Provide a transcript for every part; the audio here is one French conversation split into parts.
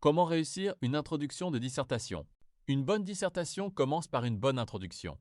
Comment réussir une introduction de dissertation? Une bonne dissertation commence par une bonne introduction.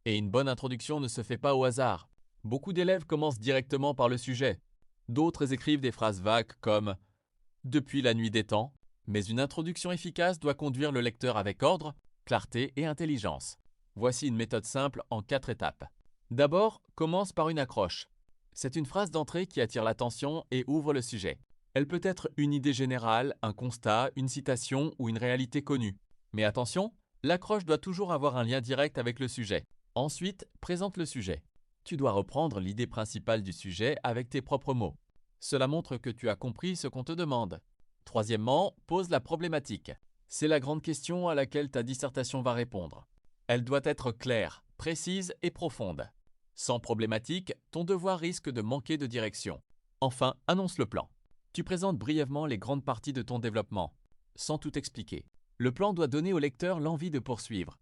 Et une bonne introduction ne se fait pas au hasard. Beaucoup d'élèves commencent directement par le sujet. D'autres écrivent des phrases vagues comme « depuis la nuit des temps », mais une introduction efficace doit conduire le lecteur avec ordre, clarté et intelligence. Voici une méthode simple en 4 étapes. D'abord, commence par une accroche. C'est une phrase d'entrée qui attire l'attention et ouvre le sujet. Elle peut être une idée générale, un constat, une citation ou une réalité connue. Mais attention, l'accroche doit toujours avoir un lien direct avec le sujet. Ensuite, présente le sujet. Tu dois reprendre l'idée principale du sujet avec tes propres mots. Cela montre que tu as compris ce qu'on te demande. Troisièmement, pose la problématique. C'est la grande question à laquelle ta dissertation va répondre. Elle doit être claire, précise et profonde. Sans problématique, ton devoir risque de manquer de direction. Enfin, annonce le plan. Tu présentes brièvement les grandes parties de ton développement, sans tout expliquer. Le plan doit donner au lecteur l'envie de poursuivre.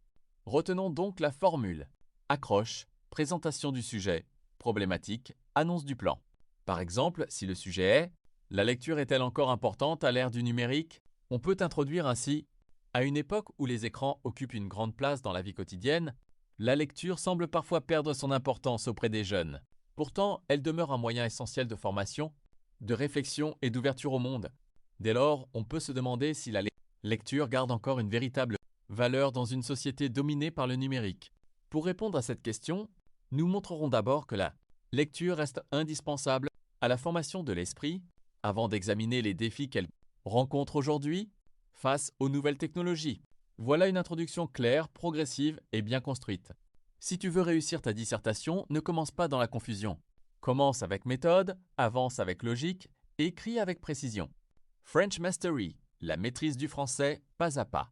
Retenons donc la formule. Accroche, présentation du sujet, problématique, annonce du plan. Par exemple, si le sujet est « La lecture est-elle encore importante à l'ère du numérique ?» On peut introduire ainsi « À une époque où les écrans occupent une grande place dans la vie quotidienne, la lecture semble parfois perdre son importance auprès des jeunes. Pourtant, elle demeure un moyen essentiel de formation, de réflexion et d'ouverture au monde. Dès lors, on peut se demander si la lecture garde encore une véritable valeur dans une société dominée par le numérique. Pour répondre à cette question, nous montrerons d'abord que la lecture reste indispensable à la formation de l'esprit, avant d'examiner les défis qu'elle rencontre aujourd'hui face aux nouvelles technologies. Voilà une introduction claire, progressive et bien construite. Si tu veux réussir ta dissertation, ne commence pas dans la confusion. Commence avec méthode, avance avec logique, et écris avec précision. French Mastery, la maîtrise du français pas à pas.